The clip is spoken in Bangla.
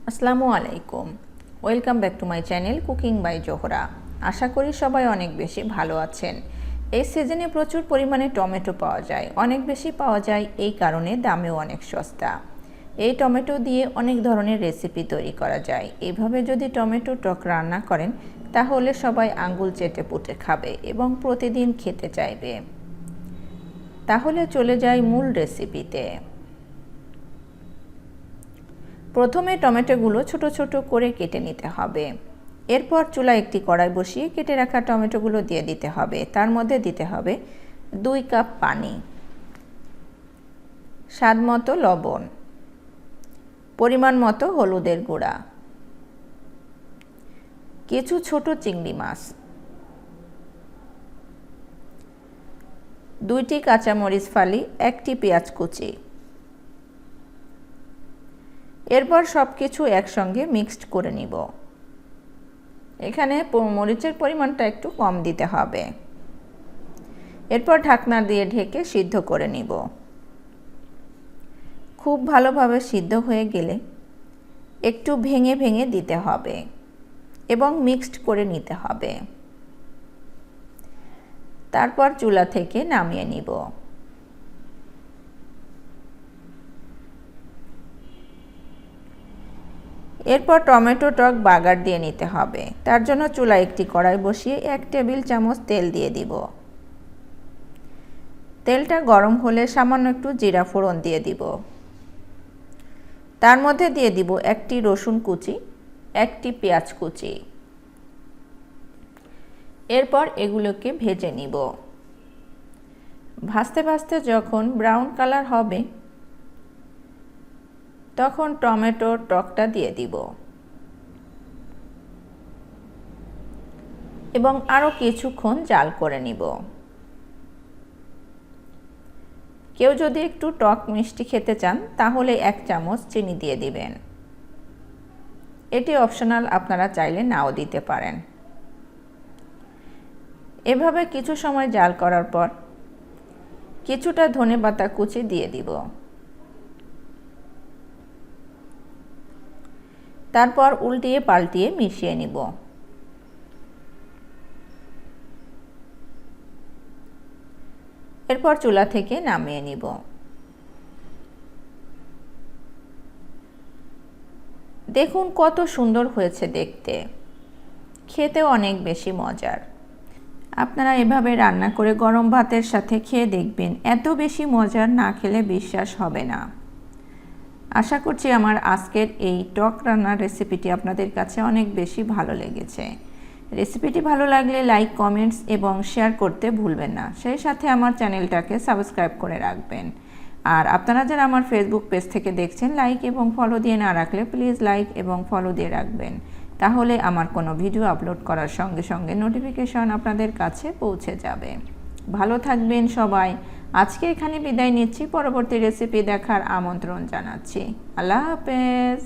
আসসালামু আলাইকুম। Welcome back to my channel cooking by Zohra. আশা করি সবাই অনেক বেশি ভালো আছেন। এই সিজনে প্রচুর পরিমাণে টমেটো পাওয়া যায়, অনেক বেশি পাওয়া যায়, এই কারণে দামেও অনেক সস্তা। এই টমেটো দিয়ে অনেক ধরনের রেসিপি তৈরি করা যায়। এইভাবে যদি টমেটো টক রান্না করেন তাহলে সবাই আঙ্গুল চেটে পুটে খাবে এবং প্রতিদিন খেতে চাইবে। তাহলে চলে যাই মূল রেসিপিতে। প্রথমে টমেটোগুলো ছোট ছোট করে কেটে নিতে হবে। এরপর চুলায় একটি কড়াই বসিয়ে কেটে রাখা টমেটোগুলো দিয়ে দিতে হবে। তার মধ্যে দিতে হবে 2 কাপ পানি, স্বাদ মতো লবণ, পরিমাণ মতো হলুদের গুঁড়া, কিছু ছোট চিংড়ি মাছ, 2টি কাঁচামরিচ ফালি, 1টি পেঁয়াজ কুচি। এরপর সব কিছু একসঙ্গে মিক্সড করে নিব। এখানে মরিচের পরিমাণটা একটু কম দিতে হবে। এরপর ঢাকনা দিয়ে ঢেকে সিদ্ধ করে নিব। খুব ভালোভাবে সিদ্ধ হয়ে গেলে একটু ভেঙে ভেঙে দিতে হবে এবং মিক্সড করে নিতে হবে। তারপর চুলা থেকে নামিয়ে নিব। এরপর টমেটো টক বাগার দিয়ে নিতে হবে। তার জন্য চুলায় একটি কড়াই বসিয়ে 1 টেবিল চামচ তেল দিয়ে দিব। তেলটা গরম হলে সামান্য একটু জিরা ফোড়ন দিয়ে দিব। তার মধ্যে দিয়ে দিব 1টি রসুন কুচি, 1টি পেঁয়াজ কুচি। এরপর এগুলোকে ভেজে নিব। ভাজতে ভাজতে যখন ব্রাউন কালার হবে তখন টমেটোর টকটা দিয়ে দিব এবং আরও কিছুক্ষণ জাল করে নিব। কেউ যদি একটু টক মিষ্টি খেতে চান তাহলে 1 চামচ চিনি দিয়ে দিবেন। এটি অপশনাল, আপনারা চাইলে নাও দিতে পারেন। এভাবে কিছু সময় জাল করার পর কিছুটা ধনেপাতা কুচি দিয়ে দিব। তারপর উল্টিয়ে পাল্টিয়ে মিশিয়ে নিব। এরপর চুলা থেকে নামিয়ে নিব। দেখুন কত সুন্দর হয়েছে দেখতে, খেতেও অনেক বেশি মজার। আপনারা এভাবে রান্না করে গরম ভাতের সাথে খেয়ে দেখবেন, এত বেশি মজার না খেলে বিশ্বাস হবে না। আশা করছি আমার আজকের এই টক রান্নার রেসিপিটি আপনাদের কাছে অনেক বেশি ভালো লেগেছে। রেসিপিটি ভালো লাগলে লাইক, কমেন্টস এবং শেয়ার করতে ভুলবেন না। সেই সাথে আমার চ্যানেলটাকে সাবস্ক্রাইব করে রাখবেন। আর আপনারা যারা আমার ফেসবুক পেজ থেকে দেখছেন, লাইক এবং ফলো দিয়ে না রাখলে প্লিজ লাইক এবং ফলো দিয়ে রাখবেন। তাহলে আমার কোনো ভিডিও আপলোড করার সঙ্গে সঙ্গে নোটিফিকেশন আপনাদের কাছে পৌঁছে যাবে। ভালো থাকবেন সবাই। আজকে এখানে বিদায় নিচ্ছি, পরবর্তী রেসিপি দেখার আমন্ত্রণ জানাচ্ছি। আল্লাহ হাফেজ।